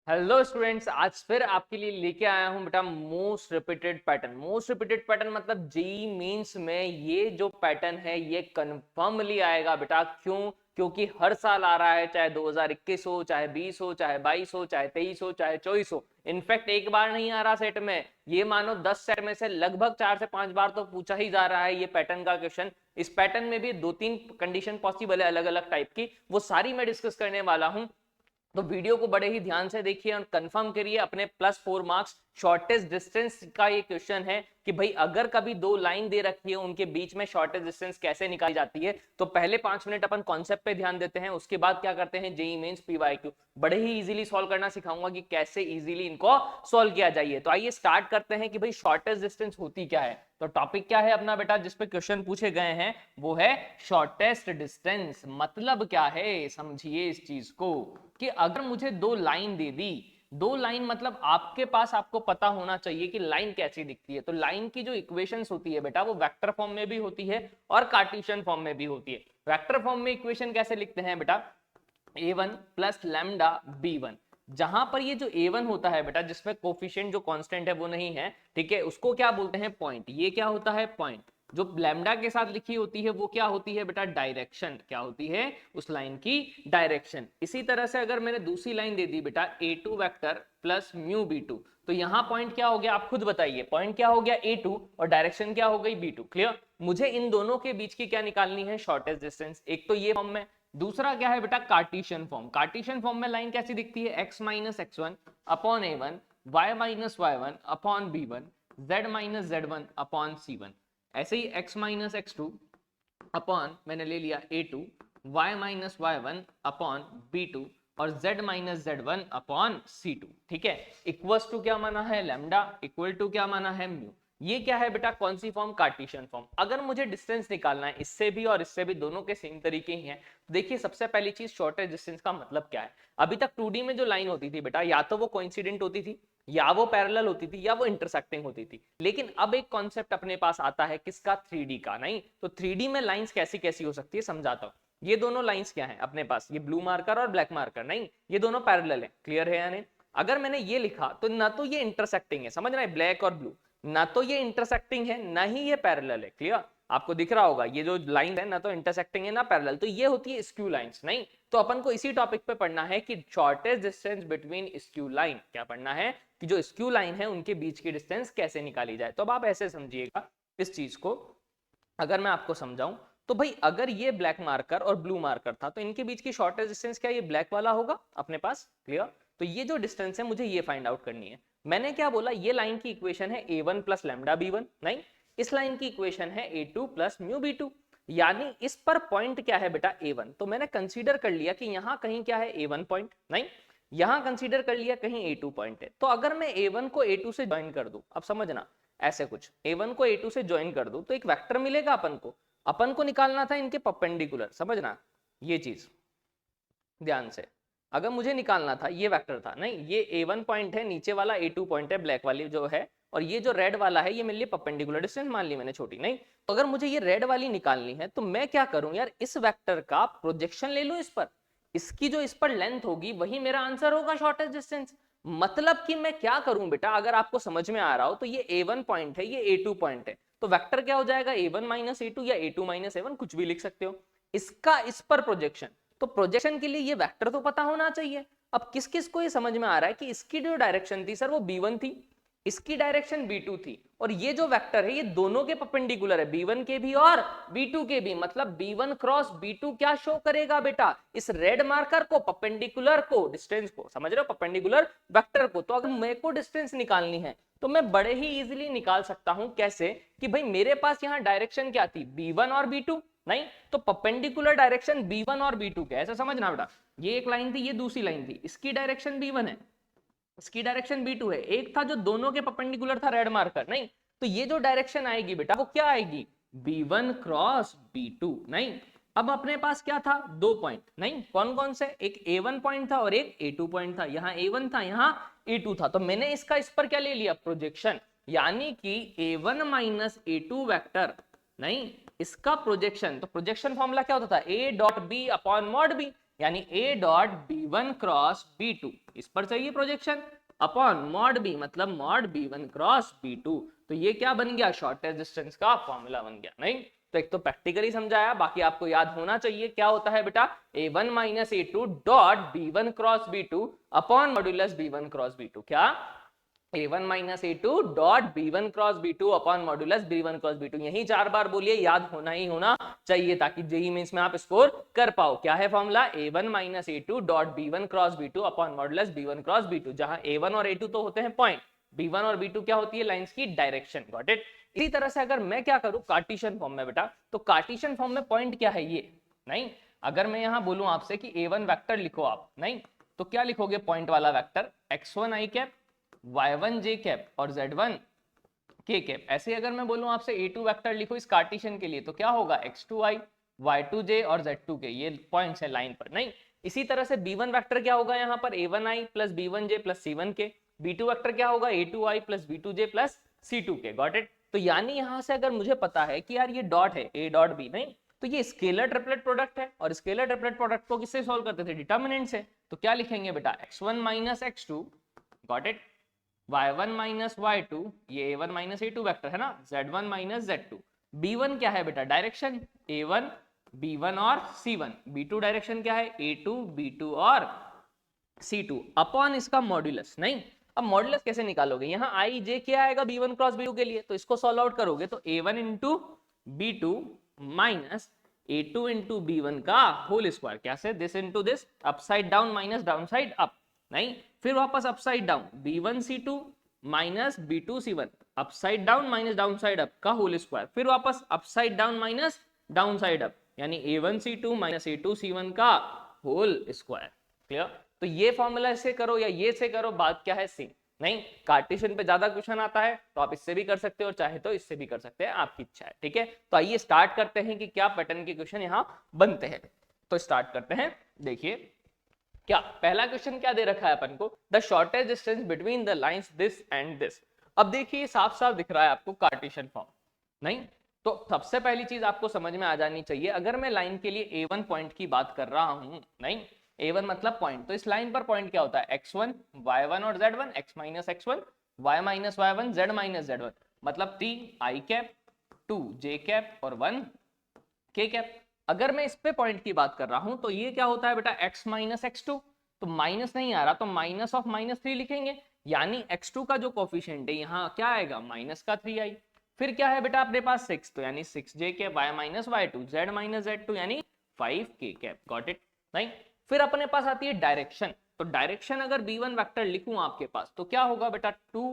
Hello students, आज फिर आपके लिए लेके आया हूं बेटा most repeated pattern. Most repeated pattern मतलब जेई मेंस में ये जो पैटर्न है ये कंफर्मली आएगा बेटा। क्यों? क्योंकि हर साल आ रहा है, चाहे 2021 हो, चाहे 20 हो, चाहे 22 हो, चाहे 23 हो, चाहे 24 हो। इनफैक्ट एक बार नहीं आ रहा सेट में, ये मानो 10 सेट में से लगभग 4 से 5 बार तो पूछा ही जा रहा है ये पैटर्न का क्वेश्चन। इस पैटर्न में भी 2-3 कंडीशन पॉसिबल है अलग अलग टाइप की, वो सारी मैं डिस्कस करने वाला हूं। तो वीडियो को बड़े ही ध्यान से देखिए और कंफर्म करिए अपने +4 मार्क्स। शॉर्टेस्ट डिस्टेंस का ये क्वेश्चन है कि भाई अगर कभी दो लाइन दे रखी है उनके बीच में शॉर्टेस्ट डिस्टेंस कैसे निकाली जाती है। तो पहले 5 मिनट अपन कॉन्सेप्ट पे ध्यान देते हैं, उसके बाद क्या करते हैं जेईई मेंस पीवाईक्यू बड़े ही इजीली सॉल्व करना सिखाऊंगा कि कैसे इजीली इनको सॉल्व किया जाए। तो आइए स्टार्ट करते हैं कि भाई शॉर्टेस्ट डिस्टेंस होती क्या है। तो टॉपिक क्या है अपना बेटा जिसपे क्वेश्चन पूछे गए हैं, वो है शॉर्टेस्ट डिस्टेंस। मतलब क्या है समझिए इस चीज को कि अगर मुझे दो लाइन दे दी, दो लाइन मतलब आपके पास आपको पता होना चाहिए कि लाइन कैसी दिखती है। तो लाइन की जो इक्वेशंस होती है बेटा वो वेक्टर फॉर्म में भी होती है और कार्टेशियन फॉर्म में भी होती है। वेक्टर फॉर्म में इक्वेशन कैसे लिखते हैं बेटा, a1 प्लस लैम्डा b1। जहां पर ये जो a1 होता है बेटा जिसमें कोफिशिएंट जो कांस्टेंट है वो नहीं है, ठीक है, उसको क्या बोलते हैं पॉइंट। ये क्या होता है पॉइंट। जो लैम्डा के साथ लिखी होती है वो क्या होती है बेटा डायरेक्शन। क्या होती है उस लाइन की डायरेक्शन। इसी तरह से अगर मैंने दूसरी लाइन दे दी बेटा a2 vector plus mu b2, तो यहां पॉइंट क्या हो गया आप खुद बताइए। पॉइंट क्या हो गया a2 और डायरेक्शन क्या हो गई b2। क्लियर? मुझे इन दोनों के बीच की क्या निकालनी है शॉर्टेस्ट डिस्टेंस। एक तो ये फॉर्म में, दूसरा क्या है बेटा कार्टेशियन फॉर्म। कार्टेशियन फॉर्म में लाइन कैसी दिखती है x minus x1 upon a1, y minus y1 upon b1, z minus z1 upon c1। ऐसे ही x माइनस x2 अपॉन मैंने ले लिया a2, y minus y1 upon b2 और z minus z1 upon c2। ठीक है, इक्वल्स टू क्या माना है लैम्डा, इक्वल टू क्या माना है म्यू। ये क्या है बेटा कौन सी फॉर्म कार्टेशियन फॉर्म। अगर मुझे डिस्टेंस निकालना है इससे भी और इससे भी, दोनों के सेम तरीके ही हैं। देखिए सबसे पहली चीज शॉर्टेस्ट डिस्टेंस का मतलब क्या है। अभी तक 2D में जो लाइन होती थी बेटा या तो वो कोइंसिडेंट होती थी, या वो पैरेलल होती थी, या वो इंटरसेक्टिंग होती थी। लेकिन अब एक कॉन्सेप्ट अपने पास आता है किसका 3D का। नहीं तो 3D में लाइंस कैसी कैसी हो सकती है समझाता हूं। ये दोनों लाइंस क्या है अपने पास, ये ब्लू मार्कर और ब्लैक मार्कर, नहीं ये दोनों पैरेलल है। क्लियर है या नहीं? अगर मैंने ये लिखा तो ना तो ये इंटरसेक्टिंग है, समझ रहे हैं, ब्लैक और ब्लू, ना तो ये इंटरसेक्टिंग है ना ही ये पैरेलल है। क्लियर? आपको दिख रहा होगा ये जो लाइन है ना तो इंटरसेक्टिंग है ना पैरेलल, तो ये होती है स्क्यू लाइंस। नहीं तो अपन को इसी टॉपिक पे पढ़ना है कि shortest distance between skew line. क्या पढ़ना है कि जो स्क्यू लाइन है उनके बीच की डिस्टेंस कैसे निकाली जाए। तो अब आप ऐसे समझिएगा इस चीज को, अगर मैं आपको समझाऊं तो भाई अगर ये ब्लैक मार्कर और ब्लू मार्कर था तो इनके बीच की शॉर्टेस्ट डिस्टेंस क्या ये ब्लैक वाला होगा अपने पास। क्लियर? तो ये जो डिस्टेंस है मुझे ये फाइंड आउट करनी है। मैंने क्या बोला, ये लाइन की इक्वेशन है a1 प्लस लैम्डा b1। नहीं, इस लाइन की इक्वेशन है a2 प्लस म्यू b2। यानी इस पर पॉइंट क्या है बेटा a1। तो मैंने कंसीडर कर लिया कि यहां कहीं क्या है a1 पॉइंट, नहीं यहां कंसीडर कर लिया कहीं a2 पॉइंट है। तो अगर मैं a1 को a2 से ज्वाइन कर दूं, अब समझना ऐसे कुछ a1 को a2 से ज्वाइन कर दूं तो एक वेक्टर मिलेगा अपन को निकालना था इनके परपेंडिकुलर। समझना ये चीज ध्यान से, अगर मुझे निकालना था ये वेक्टर था, नहीं ये a1 पॉइंट है, नीचे वाला a2 पॉइंट है ब्लैक वाली जो है, और ये जो रेड वाला है ये मेरे लिए परपेंडिकुलर डिस्टेंस मान ली मैंने छोटी। नहीं तो अगर मुझे ये रेड वाली निकालनी है तो मैं क्या करूं यार, इस वेक्टर का प्रोजेक्शन ले लूं इस पर, इसकी जो इस पर लेंथ होगी वही मेरा आंसर होगा शॉर्टेस्ट डिस्टेंस। मतलब कि मैं क्या करूं बेटा, अगर आपको समझ में आ रहा हो तो ये a1 पॉइंट है, ये a2 पॉइंट है, तो वेक्टर क्या हो जाएगा a1 माइनस a2 या a2 माइनस a1, कुछ भी लिख सकते हो। इसका इस पर प्रोजेक्शन, तो प्रोजेक्शन के लिए ये वेक्टर तो पता होना चाहिए। अब किस किस को ये समझ में आ रहा है कि इसकी जो डायरेक्शन थी सर वो b1 थी, इसकी डायरेक्शन b2 थी, और ये जो वेक्टर है ये दोनों के परपेंडिकुलर है, b1 के भी और b2 के भी। मतलब b1 क्रॉस b2 क्या शो करेगा बेटा, इस रेड मार्कर को, परपेंडिकुलर को, डिस्टेंस को, समझ रहे हो, परपेंडिकुलर वेक्टर को। तो अगर मेरे को डिस्टेंस निकालनी है तो मैं बड़े ही इजीली निकाल सकता हूं। कैसे? कि भाई मेरे पास यहां डायरेक्शन क्या थी b1 और b2, नहीं तो परपेंडिकुलर डायरेक्शन b1 और b2 के, ऐसा समझना बेटा। ये एक लाइन थी, ये दूसरी लाइन थी, इसकी डायरेक्शन b1 है, इसकी डायरेक्शन b2 है। एक था जो दोनों के परपेंडिकुलर था रेड मार्कर, नहीं तो ये जो डायरेक्शन आएगी बेटा वो क्या आएगी b1 क्रॉस b2। नहीं अब अपने पास क्या था, दो पॉइंट, नहीं कौन कौन से, एक a1 पॉइंट था और एक a2 पॉइंट था। यहाँ a1 था, यहाँ a2 था, तो मैंने इसका इस पर क्या ले लिया प्रोजेक्शन। यानी कि a1 माइनस a2 वेक्टर, नहीं इसका प्रोजेक्शन, तो प्रोजेक्शन फॉर्मूला क्या होता था a dot b upon mod b। यानी ए डॉट B1 क्रॉस B2, इस पर चाहिए प्रोजेक्शन, अपॉन मॉड B मतलब मॉड B1 क्रॉस B2। तो ये क्या बन गया, शॉर्टेस्ट डिस्टेंस का फॉर्मूला बन गया। नहीं तो एक तो प्रैक्टिकली समझाया, बाकी आपको याद होना चाहिए क्या होता है बेटा, A1 minus A2 dot B1 cross B2 upon modulus B1 cross B2। क्या, A1 minus A2 dot B1 cross B2 upon modulus B1 cross B2। यही 4 बार बोलिए, याद होना ही होना चाहिए ताकि जेईई मेंस में आप स्कोर कर पाओ। क्या है formula, A1 minus A2 dot B1 cross B2 upon modulus B1 cross B2, जहां A1 और A2 तो होते हैं पॉइंट, B1 और B2 क्या होती है, लाइंस की डायरेक्शन। Got it. इसी तरह से अगर मैं क्या करूं कार्टेशियन फॉर्म में बेटा, तो कार्टेशियन फॉर्म में पॉइंट क्या है ये, नहीं अगर मैं यहां बोलूं आपसे कि A1 वेक्टर लिखो आप, नहीं तो क्या लिखोगे पॉइंट वाला vector, x1 i cap, y1 j cap और z1 k कैप। ऐसे अगर मैं बोलूं आपसे A2 वेक्टर लिखो इस कार्टेशियन के लिए, तो क्या होगा, x2i, y2 j और z2 k, ये पॉइंट्स है लाइन पर। नहीं इसी तरह से B1 वेक्टर क्या होगा यहाँ पर, A1i plus B1j plus C1k। B2 vector क्या होगा, A2i plus B2j plus C2k। Got it. तो यानी यहां से अगर मुझे पता है कि यार ये डॉट है A डॉट B, नहीं तो ये स्केलर ट्रिपलेट प्रोडक्ट है, और स्केलर ट्रिपलेट प्रोडक्ट को किससे सॉल्व करते थे, डिटर्मिनेंट से। तो क्या लिखेंगे बेटा, x1 minus x2, got it, y1 minus y2, ये A1 माइनस A2 वेक्टर है ना, z1 माइनस z2। B1 क्या है बेटा, डायरेक्शन A1 B1 और C1, B2 डायरेक्शन क्या है, A2 B2 और C2 अपॉन इसका मॉड्यूलस। नहीं अब मॉड्यूलस कैसे निकालोगे, यहाँ आई जे क्या आएगा B1 क्रॉस B2 के लिए, तो इसको सॉल्व आउट करोगे तो A1 into B2 minus A2 into B1 का होल स्क्वायर, कैसे, this into this, upside down minus down side up. नहीं फिर वापस upside down B1 C2 minus B2 C1, upside down minus down side up का whole square, फिर वापस upside down minus down side up, यानी A1 C2 minus A2 C1 का whole square. Clear. तो ये फॉर्मूला से करो या ये से करो, बात क्या है सेम। नहीं कार्टेशियन पे ज्यादा क्वेश्चन आता है तो आप इससे भी कर सकते हो, चाहे तो इससे भी कर सकते हैं, आपकी इच्छा है। ठीक है तो आइए स्टार्ट करते हैं कि क्या पैटर्न के क्वेश्चन यहाँ बनते हैं। तो स्टार्ट करते हैं। देखिए क्या पहला क्वेश्चन क्या दे रखा है अपन को, the shortest distance between the lines this and this. अब देखिए साफ साफ दिख रहा है आपको कार्टेशियन फॉर्म। नहीं तो सबसे पहली चीज आपको समझ में आ जानी चाहिए, अगर मैं लाइन के लिए A1 पॉइंट की बात कर रहा हूं, नहीं A1 मतलब पॉइंट, तो इस लाइन पर पॉइंट क्या होता है, x1 y1 और z1, x minus x1 y minus y1 z minus z1, मतलब 3 i कैप 2 j कैप और 1 k कैप। अगर मैं इस पे पॉइंट की बात कर रहा हूं तो ये क्या होता है बेटा, x माइनस x2, तो माइनस नहीं आ रहा तो माइनस ऑफ माइनस 3 लिखेंगे, यानी x2 का जो कोफिशिएंट है यहाँ क्या आएगा, माइनस का 3i। फिर क्या है बेटा अपने पास 6, तो यानी 6j के y minus y2 z minus z2 यानी 5k कैप। Got it. नहीं फिर अपने पास आती है डायरेक्शन, तो डायरेक्शन अगर B1 वेक्टर लिखूं आपके पास तो क्या होगा बेटा, 2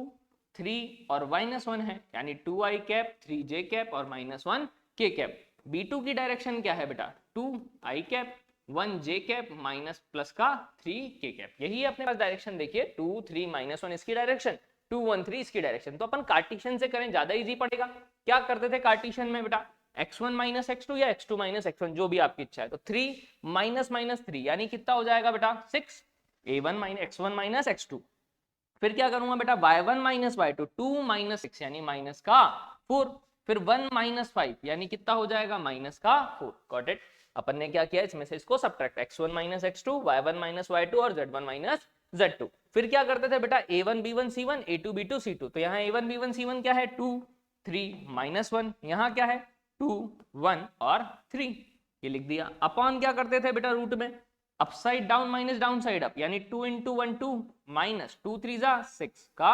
3 और -1 है, यानी 2i कैप 3j कैप और -1 k कैप। B2 की डायरेक्शन क्या है बेटा, 2i cap 1j cap minus plus का 3k कैप। यही है अपने पास डायरेक्शन, देखिए 2 3 -1 इसकी डायरेक्शन, 2 1 3 इसकी डायरेक्शन। तो अपन कार्टेशियन से करें ज्यादा इजी पड़ेगा। क्या करते थे कार्टेशियन में बेटा, x1 माइनस x2 या x2 माइनस x1 जो भी आपकी इच्छा है, तो 3 माइनस माइनस 3 यानी कितना हो जाएगा बेटा 6, a1 minus x1 minus x2। फिर क्या करूंगा बेटा, y1 माइनस y2 2 माइनस 6 यानी माइनस का 4, फिर 1 माइनस 5 यानी कितना हो जाएगा, माइनस का 4। Got it. अपन ने क्या किया, इसमें से इसको subtract, x1 minus x2 y1 minus y2 और z1 माइनस z2। फिर क्या करते थे बेटा, a1 b1 c1 a2 b2 c2, तो यहाँ a1 b1 c1 क्या है, 2 3 -1, यहाँ क्या है 2 1 और 3, ये लिख दिया। अपॉन क्या करते थे बेटा रूट में, upside down minus down side up, यानी 2 इंटू 1 2 माइनस 2 3 जा 6 का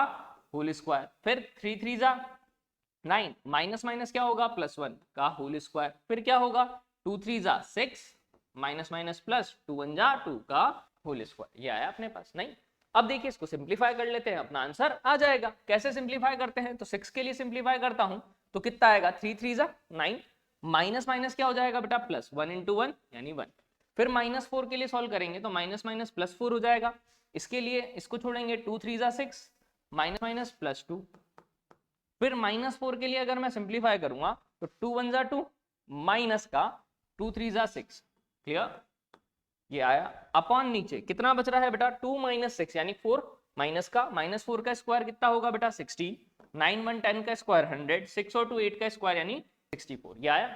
होल स्क्वायर, फिर 3 3 जा 9 माइनस माइनस क्या होगा, +1 का होल स्क्वायर, फिर क्या होगा 2 3 जा 6 माइनस माइनस प्लस 2 1 जा 2 का होल स्क्वायर। ये आया अपने पास। नहीं अब देखिए इसको सिंप्लीफाई कर लेते हैं, अपना आंसर आ जाएगा। कैसे सिंप्लीफाई करते हैं, तो 6 के लिए सिंप्लीफाई करता हूं तो कितना आएगा, 3 3 जा 9 माइनस माइनस क्या हो जाएगा बेटा, +1 इंटू 1 यानी 1। फिर -4 के लिए सॉल्व करेंगे तो माइनस माइनस +4 हो जाएगा, इसके लिए इसको छोड़ेंगे 2 3 जा 6 माइनस माइनस +2। फिर -4 के लिए अगर मैं सिंप्लीफाई करूंगा तो 2 1 जा 2 माइनस का 2 3 जा 6। क्लियर, ये आया। अपॉन नीचे कितना बच रहा है बेटा, 2 माइनस 6 यानी 4 माइनस का -4 का स्क्वायर कितना होगा बेटा 60, 9 1 10 का स्क्वायर 100, 6 और 2 8 का स्क्वायर यानी 64। ये आया।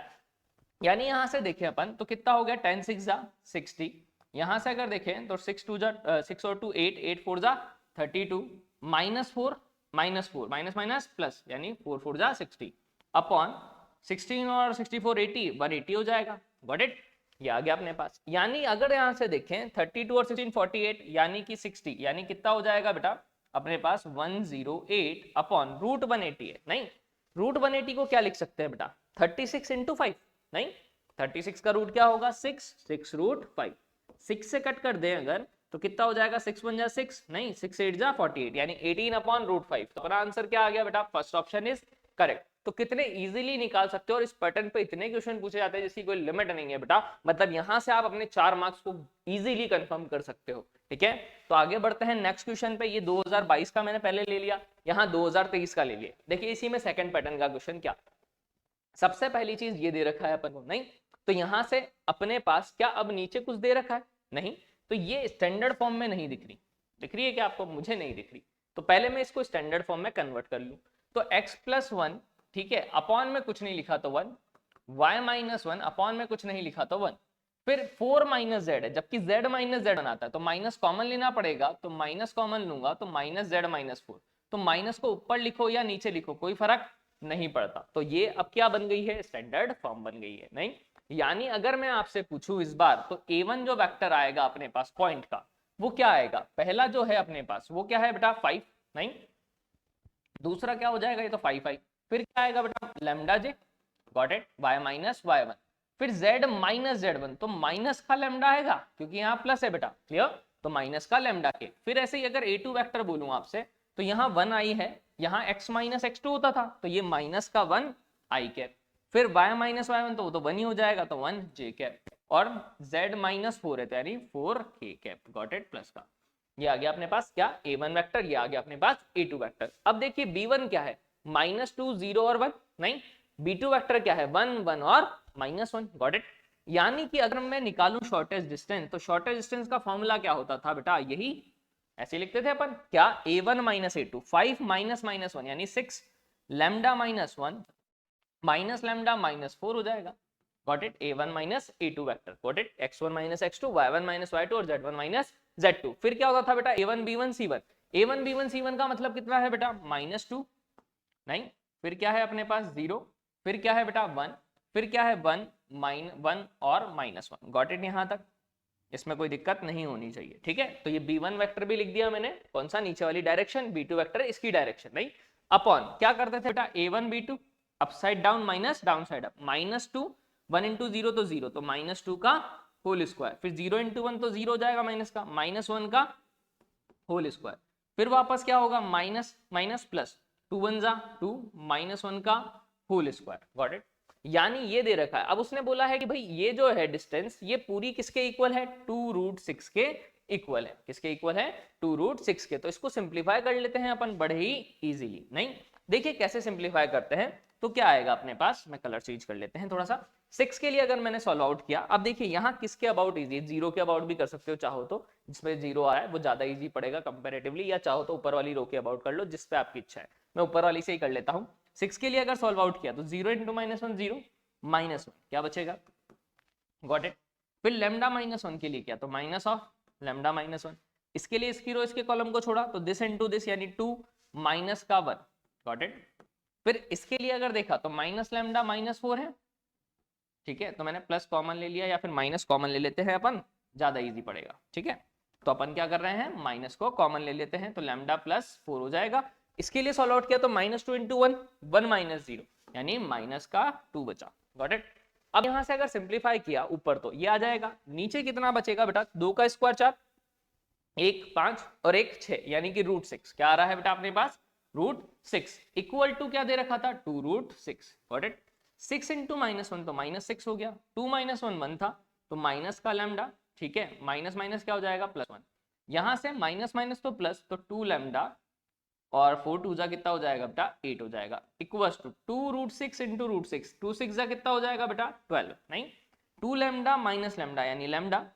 यानी यहां से देखिए अपन तो कितना हो गया, 10 6 जा 60 यहां से अगर देखें तो 6 और 2 8, 8 4 जा 32, -4 -4 माइनस माइनस प्लस यानी 4 4 जा 60 अपॉन 16 और 64 80 180 हो जाएगा। Got it? ये आ गया अपने पास। यानी अगर यहां से देखें 32 और 16 48 यानी कि 60 यानी कितना हो जाएगा बेटा अपने पास 108 अपॉन रूट 180 है। नहीं, रूट 180 को क्या लिख सकते हैं बेटा 36 इंटू 5। नहीं, 36 का रूट क्या होगा 6 रूट 5। 6 से कट कर दें अगर तो कितना हो जाएगा 6 1 जा 6, नहीं 6 8 जा 48 यानी 18 अपॉन रूट 5। तो अपना आंसर क्या आ गया बेटा फर्स्ट ऑप्शन इज करेक्ट। तो कितने इजीली निकाल सकते हो और इस पैटर्न पे इतने क्वेश्चन पूछे जाते हैं जिसकी कोई लिमिट नहीं है बेटा। मतलब यहां से आप अपने 4 मार्क्स को इजीली कंफर्म कर सकते हो। ठीक है, तो आगे बढ़ते हैं नेक्स्ट क्वेश्चन पे। ये 2022 का मैंने पहले ले लिया, यहाँ 2023 का ले लिया। देखिए इसी में सेकंड पैटर्न का क्वेश्चन क्या, सबसे पहली चीज ये दे रखा है अपन को। नहीं तो यहां से अपने पास क्या अब नीचे कुछ दे रखा है, नहीं तो ये स्टैंडर्ड फॉर्म में नहीं दिख रही। दिख रही है क्या आपको? मुझे नहीं दिख रही। तो पहले मैं इसको स्टैंडर्ड फॉर्म में कन्वर्ट कर लूं। तो x प्लस 1, ठीक है, अपॉन में कुछ नहीं लिखा तो 1, y माइनस 1 अपॉन में कुछ नहीं लिखा तो 1, फिर 4 माइनस जेड है जबकि z माइनस जेड बनाता है तो माइनस कॉमन लेना पड़ेगा। तो माइनस कॉमन लूंगा तो माइनस जेड माइनस 4। तो माइनस को ऊपर लिखो या नीचे लिखो कोई फर्क नहीं पड़ता। तो ये अब क्या बन गई है स्टैंडर्ड फॉर्म बन गई है। नहीं यानी अगर मैं आपसे पूछूं इस बार तो a1 जो वेक्टर आएगा अपने पास पॉइंट का वो क्या आएगा, पहला जो है अपने पास वो क्या है बेटा 5। नहीं, दूसरा क्या हो जाएगा ये तो 5 5, फिर क्या आएगा बेटा lambda J, got it, y minus y1, फिर z माइनस z1 तो माइनस का लैम्डा आएगा क्योंकि यहाँ प्लस है बेटा, क्लियर, तो माइनस का लैम्डा के। फिर ऐसे ही अगर a2 वेक्टर बोलूं आपसे तो यहाँ 1 आई है, यहाँ x माइनस x2 होता था तो ये माइनस का 1 आई कैप, फिर y माइनस y1 तो वो तो 1 ही हो जाएगा तो 1 j कैप, और z माइनस 4 है तो यानी 4 k cap, got it, plus का। ये आ गया अपने पास क्या a1 वेक्टर, ये आ गया अपने पास a2 वेक्टर। अब देखिए b1 क्या है -2 0 और 1, नहीं b2 वेक्टर क्या है 1 1 और -1, गॉट इट। यानी कि अगर मैं निकालूं शॉर्टेस्ट डिस्टेंस तो शॉर्टेस्ट डिस्टेंस का फॉर्मूला क्या होता था बेटा, यही ऐसे लिखते थे अपन क्या a1 minus a2, 5 minus minus 1 यानी 6, lambda minus 1 minus lambda minus 4 हो जाएगा, got it, a1 minus a2 vector, got it, x1 minus x2, y1 minus y2 और z1 माइनस z2। फिर क्या होता था बेटा a1 b1 c1, a1 b1 c1 का मतलब कितना है बेटा -2, नहीं, फिर क्या है अपने पास 0, फिर क्या है बेटा 1, फिर क्या है 1 1 और -1, गॉट इट। यहां तक इसमें कोई दिक्कत नहीं होनी चाहिए। ठीक है, तो ये b1 वेक्टर भी लिख दिया मैंने, कौन सा, नीचे वाली डायरेक्शन, b2 वेक्टर इसकी डायरेक्शन, नहीं, अपॉन क्या करते थे बेटा a1 b2 upside down minus down side up, -2 1 into 0 तो 0 तो -2 का होल स्क्वायर, फिर 0 इंटू 1 तो 0 हो जाएगा माइनस का, -1 का होल स्क्वायर, फिर वापस क्या होगा माइनस माइनस प्लस, 2 1 जा 2 -1 का होल स्क्वायर, गॉट इट। यानी ये दे रखा है। अब उसने बोला है कि भाई ये जो है डिस्टेंस ये पूरी किसके इक्वल है 2√6 के इक्वल है, किसके इक्वल है 2√6 के। तो इसको सिंप्लीफाई कर लेते हैं अपन बड़े ही इजीली। नहीं देखिए कैसे सिंप्लीफाई करते हैं, तो क्या आएगा अपने पास, मैं कलर चेंज कर लेते हैं थोड़ा सा। 6 के लिए अगर मैंने सॉल्व आउट किया, अब देखिए यहाँ किसके अबाउट इजी है, 0 के अबाउट भी कर सकते हो चाहो तो, जिसमें 0 आ रहा है वो ज्यादा इजी पड़ेगा कंपेरेटिवली, या चाहो तो ऊपर वाली रो के अबाउट कर लो जिस पे आपकी इच्छा है। मैं ऊपर वाली से ही कर लेता हूँ। 6 के लिए अगर सॉल्व आउट किया तो 0 इंटू -1 0 -1 क्या बचेगा, गॉट इट। फिर लैम्डा -1 के लिए किया तो माइनस ऑफ लैम्डा -1, इसके लिए इसकी रो इसके कॉलम को छोड़ा तो दिस इनटू दिस यानी 2 माइनस का 1, गॉट इट। फिर इसके लिए अगर देखा तो माइनस लैम्डा -4 है, ठीक है, तो मैंने प्लस कॉमन ले लिया या फिर माइनस कॉमन ले लेते हैं अपन, ज्यादा इजी पड़ेगा। ठीक है, तो अपन क्या कर रहे हैं माइनस को कॉमन ले लेते हैं तो लैम्डा +4 हो जाएगा। इसके लिए सॉल्व आउट किया तो -2 इंटू 1 1 -0 यानी माइनस का 2 बचा, गॉट इट। अब यहां से अगर सिंप्लीफाई किया ऊपर तो ये आ जाएगा, नीचे कितना बचेगा बेटा 2 का स्क्वायर 4, 1 5 और 1 6 यानी कि √6 क्या आ रहा है बेटा अपने पास √6 इक्वल टू क्या दे रखा था 2√6, गॉट इट। 6 इंटू -1 तो -6 हो गया, 2 -1 1 था तो माइनस का लैम्डा, ठीक है, माइनस माइनस क्या हो जाएगा +1, यहां से माइनस माइनस तो प्लस तो 2 लैम्डा और 4 2 जा कितना हो जाएगा बेटा 8 हो जाएगा, इक्वल्स टू 2√6 इंटू √6, 2 6 जा कितना हो जाएगा बेटा 12, नहीं 2 लैम्डा माइनस लैम्डा यानी लैम्डा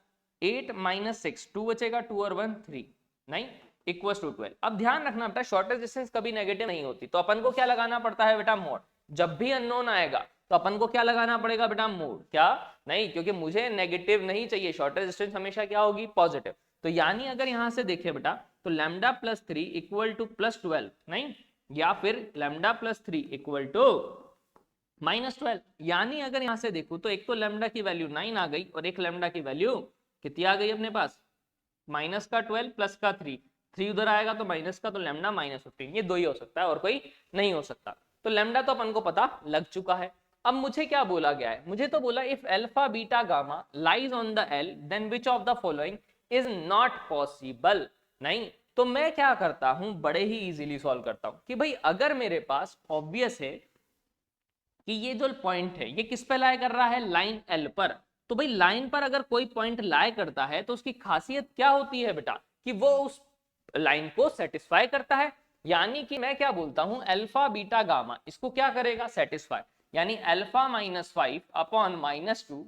8 -6 2 बचेगा 2 और 1 3, नहीं इक्वल्स टू 12। अब ध्यान रखना बेटा शॉर्टेस्ट डिस्टेंस कभी नेगेटिव नहीं होती, तो अपन को क्या लगाना पड़ता है बेटा मोड, जब भी अननोन आएगा तो अपन को क्या लगाना पड़ेगा बेटा, मोड। क्या नहीं, क्योंकि मुझे नेगेटिव नहीं चाहिए, शॉर्टेस्ट डिस्टेंस हमेशा क्या होगी, पॉजिटिव। तो यानी अगर यहां से देखें बेटा तो lambda plus 3 equal two plus 12, नहीं, या फिर लैम्डा प्लस 3 इक्वल टू -12। यानी अगर यहां से देखो तो एक तो लैम्डा की वैल्यू 9 आ गई और एक लैम्डा की वैल्यू कितनी आ गई अपने पास, माइनस का 12 प्लस का 3 उधर आएगा तो माइनस का, तो लैम्डा -15। ये दो ही हो सकता है और कोई नहीं हो सकता। तो लैम्डा तो अपन को पता लग चुका है। अब मुझे क्या बोला गया है, मुझे तो बोला if alpha beta gamma lies on the L then which of the following is not possible. नहीं, तो मैं क्या करता हूं, बड़े ही इजीली सॉल्व करता हूं कि भाई अगर मेरे पास ऑब्वियस है कि ये जो पॉइंट है ये किस पे लाई कर रहा है, लाइन एल पर। तो भाई लाइन पर अगर कोई पॉइंट लाई करता है तो उसकी खासियत क्या होती है बेटा, कि वो उस लाइन को सेटिस्फाई करता है। यानी कि मैं क्या बोलता हूं, अल्फा बीटा गामा इसको क्या करेगा, सेटिस्फाई। यानी alpha -5 upon -2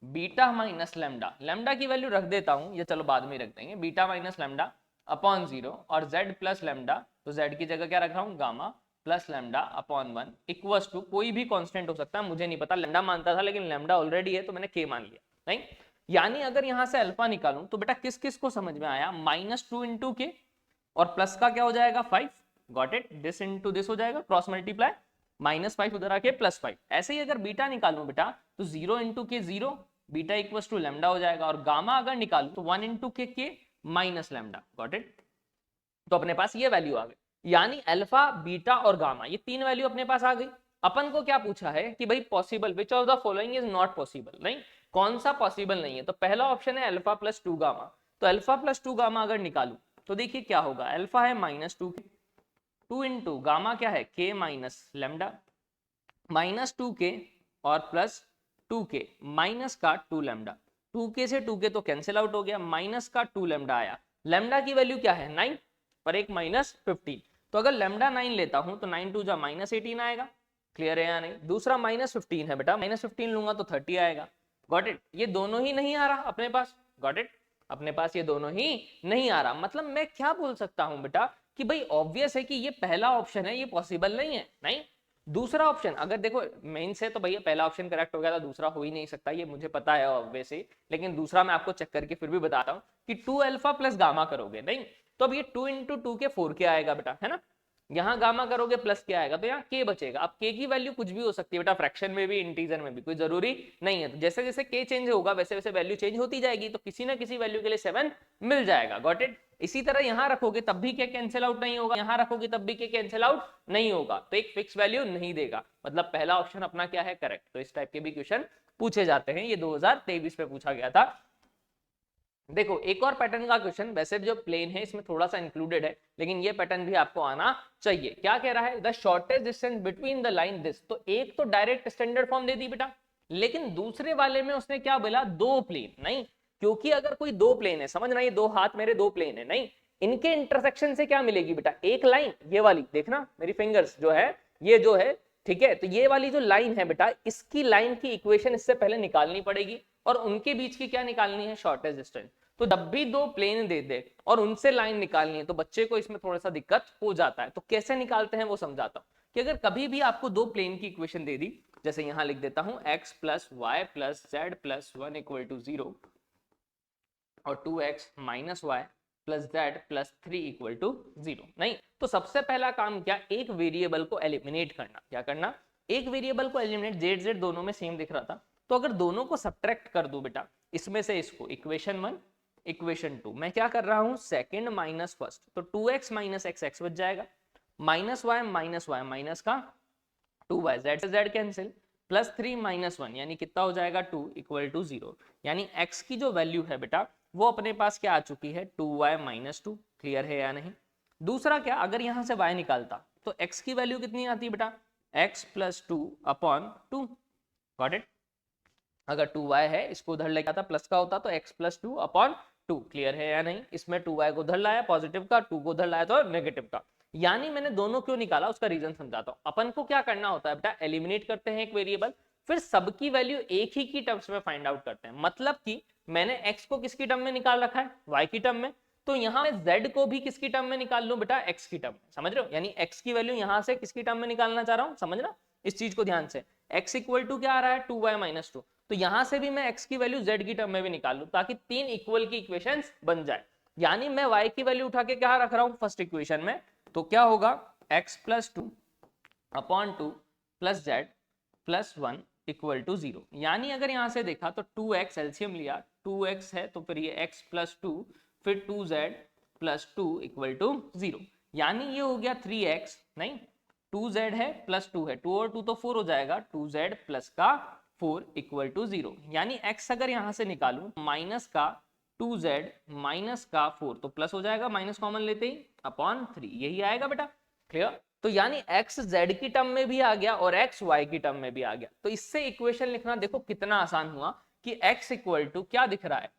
beta minus lambda, lambda की वैल्यू रख देता हूं, ये चलो बाद में रख देंगे, बीटा माइनस लैम्डा अपॉन 0 और z प्लस लैम्डा, तो z की जगह क्या रख रहा हूं, gamma plus lambda upon 1 equals to, कोई भी कांस्टेंट हो सकता है, मुझे नहीं पता, लैम्डा मानता था लेकिन लैम्डा ऑलरेडी है तो मैंने k मान लिया। नहीं, यानी अगर यहां से अल्फा निकालूं तो बेटा किस किस को समझ में आया, -2 इंटू के और प्लस का क्या हो जाएगा 5, got it, this into this हो जाएगा, क्रॉस मल्टीप्लाई, -5 उधर आके +5। ऐसे ही अगर बीटा निकालूं बेटा तो 0 इंटू के 0, बीटा इक्वल्स टू लैम्डा हो जाएगा, और गामा अगर निकालूं तो 1 इंटू के माइनस लैम्डा, गॉट इट। तो अपने पास ये वैल्यू आ गई, यानी अल्फा बीटा और गामा ये तीन वैल्यू अपने पास आ गई। अपन को क्या पूछा है कि भाई possible which of the following is not possible, नहीं, कौन सा पॉसिबल नहीं है। तो पहला ऑप्शन है अल्फा प्लस 2 गामा, तो अल्फा प्लस 2 गामा अगर निकालू तो देखिए क्या होगा, अल्फा है -2 2 इंटू गामा क्या है के माइनस लैम्डा, -2 के और +2 के माइनस का 2 लैम्डा, 2 के से 2 के तो कैंसिल आउट हो गया, माइनस का 2 लैम्डा आया। लैम्डा की वैल्यू क्या है 9 पर एक -15, तो अगर लैम्डा 9 लेता हूं तो 9 2 जा -18 आएगा, क्लियर है या नहीं। दूसरा -15 है बेटा, -15 लूंगा तो 30 आएगा, गॉट इट। ये दोनों ही नहीं आ रहा अपने पास, गॉट इट, अपने पास ये दोनों ही नहीं आ रहा। मतलब मैं क्या बोल सकता हूं बेटा कि भाई ऑब्वियस है कि ये पहला ऑप्शन है ये पॉसिबल नहीं है, नहीं। दूसरा ऑप्शन अगर देखो मेन से तो भैया पहला ऑप्शन करेक्ट हो गया था, दूसरा हो ही नहीं सकता, ये मुझे पता है ऑब्वियसली, लेकिन दूसरा मैं आपको चेक करके फिर भी बताता हूँ कि 2 अल्फा प्लस गामा करोगे, नहीं, तो अब ये 2 इंटू 2 के 4 के आएगा बेटा, है ना। यहाँ गामा करोगे प्लस क्या आएगा, तो यहाँ के बचेगा। अब के की वैल्यू कुछ भी हो सकती है बेटा, फ्रैक्शन में भी इंटीजर में भी, कोई जरूरी नहीं है। तो जैसे जैसे के चेंज होगा वैसे वैसे वैल्यू चेंज होती जाएगी, तो किसी ना किसी वैल्यू के लिए 7 मिल जाएगा, गॉट इट। इसी तरह यहाँ रखोगे तब भी के कैंसिल आउट नहीं होगा, यहाँ रखोगे तब भी के कैंसिल आउट नहीं होगा, तो एक फिक्स वैल्यू नहीं देगा। मतलब पहला ऑप्शन अपना क्या है, करेक्ट। तो इस टाइप के भी क्वेश्चन पूछे जाते हैं, ये 2023 में पूछा गया था। देखो एक और पैटर्न का क्वेश्चन, वैसे जो प्लेन है इसमें थोड़ा सा इंक्लूडेड है, लेकिन ये पैटर्न भी आपको आना चाहिए। क्या कह रहा है, the shortest distance between the line this, तो एक तो डायरेक्ट स्टैंडर्ड फॉर्म दे दी बेटा, लेकिन दूसरे वाले में उसने क्या बोला, दो प्लेन, नहीं, क्योंकि अगर कोई दो प्लेन है, समझना ये दो हाथ मेरे दो प्लेन है, नहीं, इनके इंटरसेक्शन से क्या मिलेगी बेटा, एक लाइन, ये वाली देखना मेरी फिंगर्स जो है, ये जो है, ठीक है, तो ये वाली जो लाइन है बेटा, इसकी लाइन की इक्वेशन इससे पहले निकालनी पड़ेगी, और उनके बीच की क्या निकालनी है, शॉर्टेस्ट डिस्टेंस। तो जब भी दो प्लेन दे दे और उनसे लाइन निकालनी है तो बच्चे को इसमें थोड़ा सा दिक्कत हो जाता है। तो कैसे निकालते हैं वो समझाता हूं, कि अगर कभी भी आपको दो प्लेन की इक्वेशन दे दी, जैसे यहां लिख देता हूं x plus y plus z plus 1 equal to 0 और 2x minus y plus z plus 3 equal to 0, नहीं, तो सबसे पहला काम क्या, एक वेरिएबल को एलिमिनेट करना। क्या करना, एक वेरिएबल को एलिमिनेट, जेड जेड दोनों में सेम दिख रहा था, तो अगर दोनों को सब्ट्रैक्ट कर दूं बेटा, इसमें से इसको इक्वेशन 1 इक्वेशन 2, मैं क्या कर रहा हूं, सेकंड माइनस फर्स्ट, तो 2x माइनस x बच जाएगा, माइनस वाई माइनस का 2y, जेड से जेड कैंसिल, प्लस 3 माइनस 1 यानी कितना हो जाएगा 2 इक्वल टू 0। यानी x की जो वैल्यू है बेटा वो अपने पास क्या आ चुकी है, 2y माइनस 2, क्लियर है या नहीं। दूसरा क्या, अगर यहां से y निकालता तो x की वैल्यू कितनी आती है बेटा, x plus 2 upon 2, got it. अगर 2y है इसको उधर लेके आता, प्लस का होता तो x प्लस 2 अपॉन 2, क्लियर है या नहीं। इसमें 2y को उधर लाया पॉजिटिव का, 2 को उधर लाया तो नेगेटिव का। यानी मैंने दोनों क्यों निकाला उसका रीजन समझाता हूं। अपन को क्या करना होता है बेटा, एलिमिनेट करते हैं एक वेरिएबल, फिर सबकी वैल्यू एक ही की टर्म्स में फाइंड आउट करते हैं। मतलब कि मैंने x को किसकी टर्म में निकाल रखा है, y की टर्म में, तो यहाँ मैं z को भी किसकी टर्म में निकाल लूं बेटा, x की टर्म में, समझ रहे हो। यानी x की वैल्यू यहाँ से किसकी टर्म में निकालना चाह रहा हूँ, समझना इस चीज को ध्यान से, x इक्वल टू क्या आ रहा है 2y माइनस 2, तो यहां से भी मैं x की वैल्यू z की टर्म में भी निकाल लूं ताकि तीन इक्वल की इक्वेशंस बन जाए। यानी मैं y की वैल्यू उठा के क्या रख रहा हूं फर्स्ट इक्वेशन में, तो क्या होगा x plus 2 upon 2 plus z plus 1 equal to 0। यानी अगर यहां से देखा तो 2x एलसीएम लिया 2x है तो फिर ये x प्लस 2 फिर 2z प्लस 2 इक्वल टू 0। यानी ये हो गया 3x, नहीं 2z है प्लस 2 है, 2 और 2 तो 4 हो जाएगा, 2z प्लस का 4 इक्वल टू 0। यानी x अगर यहां से निकालूं माइनस का 2z माइनस का 4 तो प्लस हो जाएगा, माइनस कॉमन लेते ही अपॉन 3, यही आएगा बेटा। क्लियर? तो यानी x z की टर्म में भी आ गया और x y की टर्म में भी आ गया। तो इससे इक्वेशन लिखना देखो कितना आसान हुआ कि x इक्वल टू क्या दिख रहा है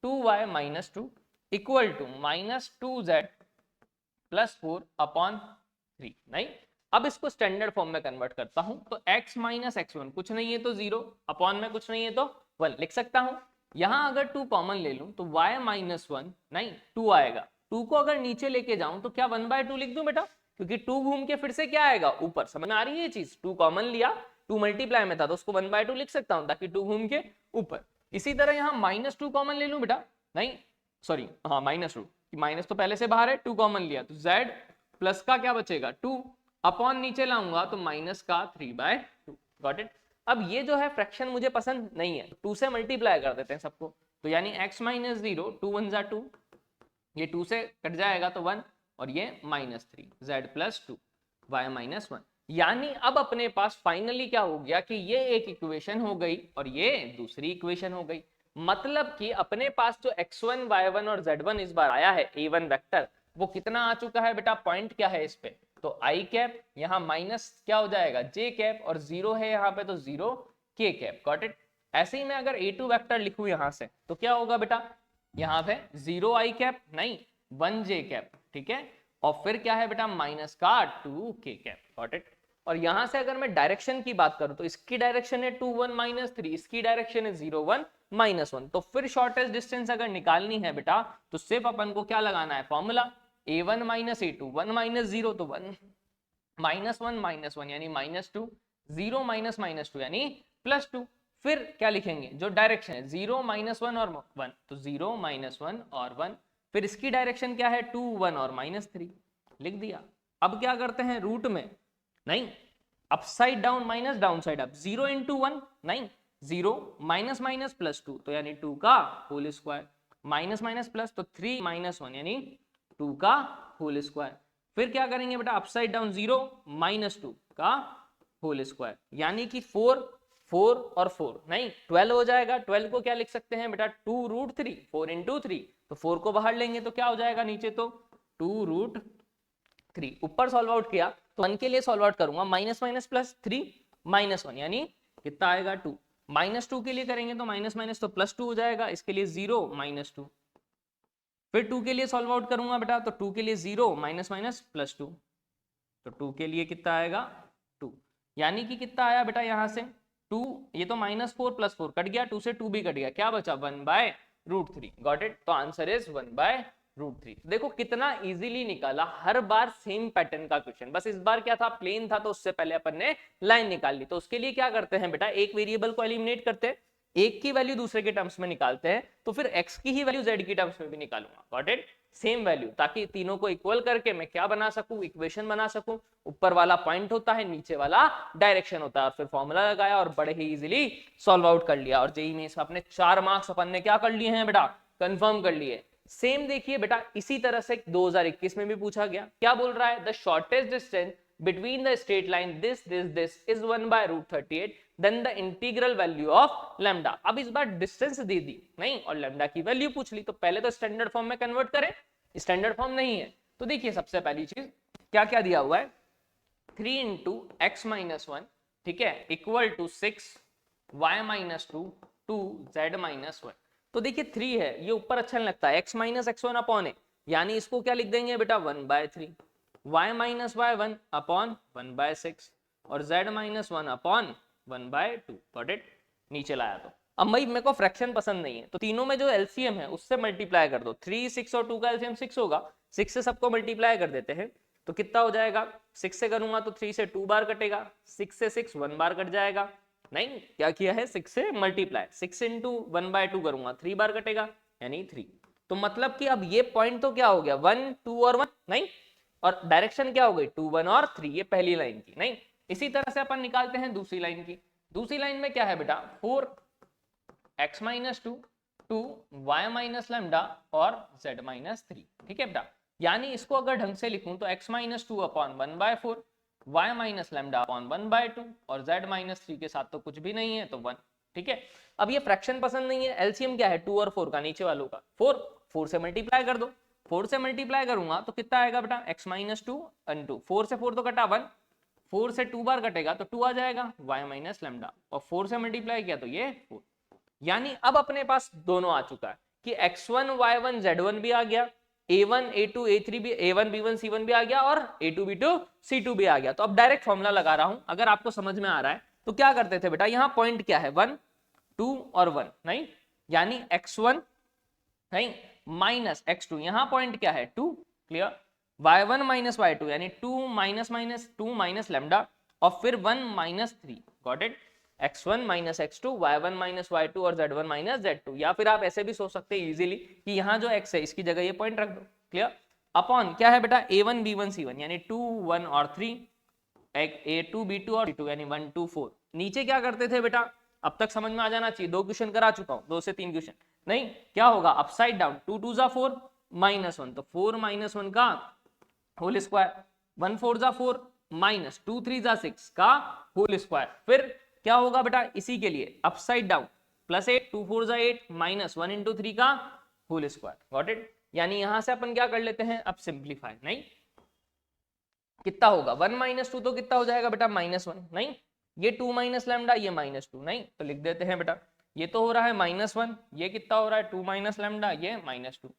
2y minus 2 equal to minus 2z plus 4 upon 3। नहीं, अब इसको स्टैंडर्ड फॉर्म में कन्वर्ट करता हूं तो x माइनस x1 कुछ नहीं है तो 0 अपॉन में कुछ नहीं है तो 1 लिख सकता हूं। यहां अगर 2 कॉमन ले लूं तो y माइनस 1 नहीं 2 आएगा, 2 को अगर नीचे लेके जाऊं तो क्या 1/2 लिख दूं बेटा, क्योंकि 2 घूम के फिर से क्या आएगा ऊपर। समझ में आ रही है ये चीज? 2 कॉमन लिया 2 मल्टीप्लाई में था तो उसको 1/2 लिख सकता हूं ताकि 2 घूम के ऊपर। इसी तरह यहाँ माइनस 2 कॉमन ले लूं बेटा, नहीं सॉरी हाँ माइनस 2, माइनस तो पहले से बाहर है 2 कॉमन लिया तो z प्लस का क्या बचेगा 2 अपॉन नीचे लाऊंगा तो माइनस का 3/2। Got it? अब ये जो है फ्रैक्शन मुझे पसंद नहीं है, 2 से मल्टीप्लाई कर देते हैं सबको, तो यानी x माइनस 0 2 1 जा 2, ये 2 से कट जाएगा तो 1 और ये minus 3 z plus 2 y minus 1। यानी अब अपने पास फाइनली क्या हो गया कि ये एक इक्वेशन हो गई और ये दूसरी इक्वेशन हो गई। मतलब कि अपने पास जो x1 y1 और z1 इस बार आया है a1 वेक्टर, वो कितना आ चुका है बेटा, पॉइंट क्या है इस पे, तो i कैप, यहाँ माइनस क्या हो जाएगा j कैप और 0 है यहाँ पे तो 0 k कैप। Got it? ऐसे ही मैं अगर a2 वेक्टर लिखूं यहाँ से तो क्या होगा बेटा, यहाँ पे 0 i कैप नहीं 1 j कैप, ठीक है, और फिर क्या है बेटा माइनस का 2 k कैप। Got it? और यहां से अगर मैं डायरेक्शन की बात करूं तो इसकी डायरेक्शन है 2 1 माइनस 3, इसकी डायरेक्शन है 0 1 माइनस 1। तो फिर शॉर्टेस्ट डिस्टेंस अगर निकालनी है बेटा तो सिर्फ अपन को क्या लगाना है formula, a1 minus a2, 1 minus 0 तो 1 माइनस 1 यानी माइनस 2, 0 माइनस माइनस 2 यानी प्लस 2। फिर क्या लिखेंगे जो डायरेक्शन है 0 माइनस 1 और 1 तो 0 माइनस 1 और 1, फिर इसकी डायरेक्शन क्या है 2 1 और माइनस 3 लिख दिया। अब क्या करते हैं रूट में, नहीं upside down minus down side up, 0 into 1 नहीं 0 माइनस माइनस प्लस 2 तो यानी 2 का whole square, minus minus plus तो 3 माइनस 1 यानी 2 का होल स्क्वायर। फिर क्या करेंगे बेटा अपसाइड डाउन 0 माइनस 2 का होल स्क्वायर, यानी कि 4 4 और 4 नहीं 12 हो जाएगा। 12 को क्या लिख सकते हैं बेटा 2 रूट 3, 4 इंटू 3 तो 4 को बाहर लेंगे तो क्या हो जाएगा नीचे तो 2 रूट 3। ऊपर सॉल्व आउट किया तो 1 के लिए सॉल्व आउट करूंगा, माइनस माइनस प्लस 3 माइनस 1 यानी कितना आएगा 2, माइनस 2 के लिए करेंगे तो माइनस माइनस तो प्लस 2 हो जाएगा, इसके लिए 0 माइनस 2। फिर 2 के लिए सॉल्व आउट करूंगा बेटा तो 2 के लिए 0 माइनस माइनस प्लस 2, तो 2 के लिए कितना आएगा 2, यानी कि कितना आया बेटा यहाँ से 2, ये तो माइनस 4 प्लस 4 कट गया, 2 से 2 भी कट गया, क्या बचा 1/√3। Got it? तो आंसर इज 1/√3। देखो कितना इजीली निकाला, हर बार सेम पैटर्न का क्वेश्चन, बस इस बार क्या था प्लेन था तो उससे पहले अपन ने लाइन निकाल ली। तो उसके लिए क्या करते हैं बेटा, एक वेरिएबल को एलिमिनेट करते हैं, एक की वैल्यू दूसरे के टर्म्स में निकालते हैं, तो फिर x की ही वैल्यू z की टर्म्स में भी निकालूंगा। Got it? सेम वैल्यू, ताकि तीनों को इक्वल करके मैं क्या बना सकूं, इक्वेशन बना सकूं। ऊपर वाला पॉइंट होता है, नीचे वाला डायरेक्शन होता है, और फिर फॉर्मूला लगाया और बड़े ही इजीली सॉल्व आउट कर लिया। और जेईई में इसमें अपने 4 मार्क्स अपन ने क्या कर लिए हैं बेटा, कंफर्म कर लिए। सेम देखिए बेटा इसी तरह से 2021 में भी पूछा गया, क्या बोल रहा है, the shortest distance between the straight line this is 1/√38 then the integral value of lambda। अब इस बार डिस्टेंस दे दी नहीं और लैम्डा की वैल्यू पूछ ली, तो पहले तो स्टैंडर्ड फॉर्म में कन्वर्ट करें, स्टैंडर्ड फॉर्म नहीं है तो देखिए सबसे पहली चीज क्या क्या दिया हुआ है, 3 इंटू एक्स माइनस 1 ठीक है equal to 6 y minus 2 2 z minus 1। तो देखिए 3 है, ये ऊपर अच्छा नहीं लगता, x माइनस x1 अपॉन है, यानी इसको क्या लिख देंगे बेटा 1/3, y माइनस y1 अपॉन 1/6 और z minus 1 upon 1/2। Got it? नीचे लाया तो अब भाई मेरे को फ्रैक्शन पसंद नहीं है तो तीनों में जो एलसीएम है उससे मल्टीप्लाई कर दो, 3 6 और 2 का एलसीएम 6 होगा, 6 से सबको मल्टीप्लाई कर देते हैं, तो कितना हो जाएगा, 6 से करूंगा तो 3 से 2 बार कटेगा, 6 से 6 1 बार कट जाएगा, नहीं क्या किया है 6 से मल्टीप्लाई, 6 इंटू 1/2 करूंगा 3 बार कटेगा यानी 3। तो मतलब कि अब ये पॉइंट तो क्या हो गया 1 2 और 1, नहीं, और डायरेक्शन क्या हो गई 2 1 और 3, ये पहली लाइन की, नहीं। इसी तरह से अपन निकालते हैं दूसरी लाइन की। दूसरी लाइन में क्या है बेटा 4x minus 2 2 y minus lambda और z माइनस 3, ठीक है बेटा। यानी इसको अगर ढंग से लिखूं तो x minus 2 upon 1/4, y minus lambda upon 1/2 और z माइनस 3 के साथ तो कुछ भी नहीं है तो 1, ठीक है। अब ये फ्रैक्शन पसंद नहीं है, एलसीएम क्या है 2 और 4 का, नीचे वालों का 4 से मल्टीप्लाई कर दो, 4 से मल्टीप्लाई करूंगा तो कितना आएगा बेटा x माइनस 2 इंटू 4 से 4 तो कटा 1, 4 से 2 बार कटेगा तो 2 आ जाएगा y माइनस लैम्डा, और 4 से मल्टीप्लाई किया तो ये 4। यानी अब अपने पास दोनों आ चुका है कि x1 y1 z1 भी आ गया, a1 a2 a3 भी, a1 b1 c1 भी आ गया और a2 b2 c2 भी आ गया। तो अब डायरेक्ट फॉर्मूला लगा रहा हूं, अगर आपको समझ में आ रहा है तो क्या करते थे बेटा, यहाँ पॉइंट क्या है 1 2 और 1, नहीं, यानी x1 नहीं माइनस x2, यहाँ पॉइंट क्या है 2, क्लियर, y1 माइनस y2 यानी 2 माइनस माइनस 2 माइनस लैम्डा और फिर 1 minus 3, got it, x1 minus x2 y1 minus y2 और z1 माइनस z2। या फिर आप ऐसे भी सोच सकते हैं इजीली कि यहाँ जो x है इसकी जगह ये पॉइंट रख दो, क्लियर, अपॉन क्या है बेटा a1 b1 c1 यानी 2 1 और 3, a2 b2 और c2 यानी 1 2 4। नीचे क्या करते थे बेटा, अब तक समझ में आ जाना चाहिए, 2 क्वेश्चन करा चुका हूं, 2 से 3 क्वेश्चन, नहीं क्या होगा अपसाइड डाउन, 2 2 जा 4 माइनस 1 तो 4 माइनस 1 का होल स्क्वायर, 1 4 जा 4 माइनस 2 3 जा 6 का होल स्क्वायर, फिर क्या होगा बेटा इसी के लिए अपसाइड डाउन प्लस 8 2 4 जा 8 माइनस 1 इंटू 3 का होल स्क्वायर, गॉट इट। यानी यहां से अपन क्या कर लेते हैं अब सिंप्लीफाई, नहीं कितना होगा 1 माइनस 2 तो कितना हो जाएगा बेटा माइनस 1, नहीं, ये 2 माइनस लैम्डा ये माइनस 2, नहीं तो लिख देते हैं बेटा ये तो हो रहा है माइनस 1, ये कितना हो रहा है 2 माइनस लैम्डा ये माइनस 2,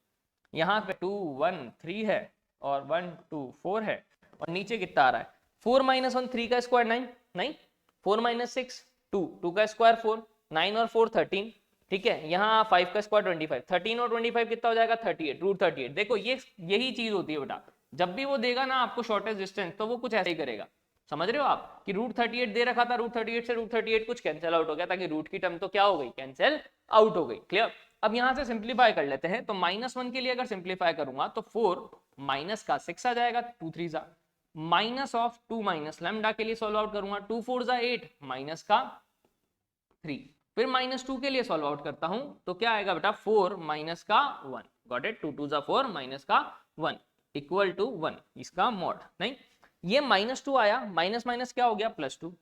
यहाँ पे 2 1 3 है और 1 2 4 है, और नीचे कितना आ रहा है 4 माइनस 1 3 का स्क्वायर 9, नहीं 4 माइनस 6 2 2 का स्क्वायर 4 9 और 4 13, ठीक है, यहाँ 5 का स्क्वायर 25 13 और 25 कितना हो जाएगा 38 रूट 38। देखो ये यही चीज होती है बेटा, जब भी वो देगा ना आपको शॉर्टेज डिस्टेंस तो वो कुछ ऐसे ही करेगा, समझ रहे हो आप कि रूट 38 दे रखा था, रूट 38 से रूट 38 कुछ कैंसिल आउट हो गया, ताकि रूट की टर्म तो क्या हो गई कैंसिल आउट हो गई, क्लियर। अब यहां से सिंप्लीफाई कर लेते हैं, तो -1 के लिए अगर सिंप्लीफाई करूंगा तो 4 माइनस का 6 आ जाएगा, 2 3 जा माइनस ऑफ 2 माइनस लैम्डा के लिए सॉल्व आउट करूंगा 2 4 जा 8 माइनस का 3, फिर -2 के लिए सॉल्व आउट करता हूं तो क्या आएगा बेटा 4 माइनस का 1, गॉट इट, 2 2 जा 4 माइनस का 1 इक्वल टू 1, इसका मॉड, नहीं ये -2 आया, माइनस माइनस क्या हो गया +2,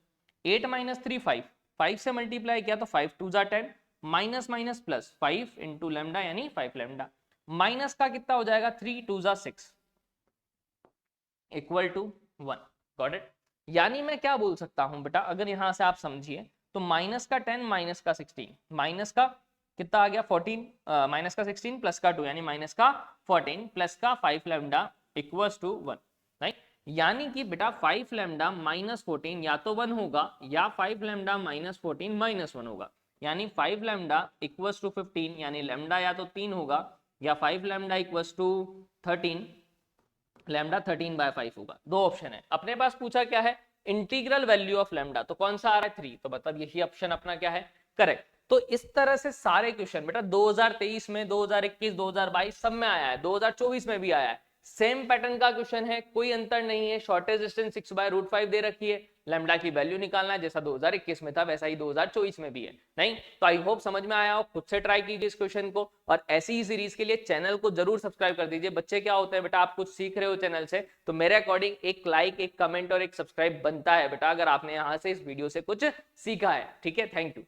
8 माइनस 3 5, 5 से मल्टीप्लाई किया तो 5 2 जा 10 minus minus plus 5 into lambda यानी 5 लैम्डा, माइनस का कितना हो जाएगा 3 2 जा 6 इक्वल टू 1, गॉट इट। यानी मैं क्या बोल सकता हूं बेटा, अगर यहां से आप समझिए तो माइनस का 10 माइनस का 16 माइनस का कितना आ गया 14 माइनस का 16 प्लस का 2 यानी माइनस का 14 प्लस का 5 लैम्डा इक्वल्स टू 1, राइट। यानी कि बेटा 5 लैम्डा माइनस 14 या तो 1 होगा या 5 लैम्डा माइनस 14 माइनस 1 होगा, यानी 5 लैम्डा इक्वल्स टू 15 यानी लैम्डा या तो 3 होगा या 5 लैम्डा इक्वल्स टू 13 लैम्डा 13/5 होगा, दो ऑप्शन है। अपने पास पूछा क्या है इंटीग्रल वैल्यू ऑफ लैम्डा, तो कौन सा आ रहा है 3, तो मतलब यही ऑप्शन अपना क्या है करेक्ट। तो इस तरह से सारे क्वेश्चन बेटा 2023 में 2021 2022 सब में आया है, 2024 में भी आया है, सेम पैटर्न का क्वेश्चन है, कोई अंतर नहीं है। शॉर्टेज डिस्टेंस 6/√5 दे रखी है, लैम्डा की वैल्यू निकालना है, जैसा 2021 में था वैसा ही 2024 में भी है, नहीं तो आई होप समझ में आया हो, खुद से ट्राई कीजिए इस क्वेश्चन को, और ऐसी ही सीरीज के लिए चैनल को जरूर सब्सक्राइब कर दीजिए। बच्चे क्या होते हैं बेटा, आप कुछ सीख रहे हो चैनल से तो मेरे अकॉर्डिंग एक लाइक एक कमेंट और एक सब्सक्राइब बनता है बेटा, अगर आपने यहाँ से इस वीडियो से कुछ सीखा है, ठीक है, थैंक यू।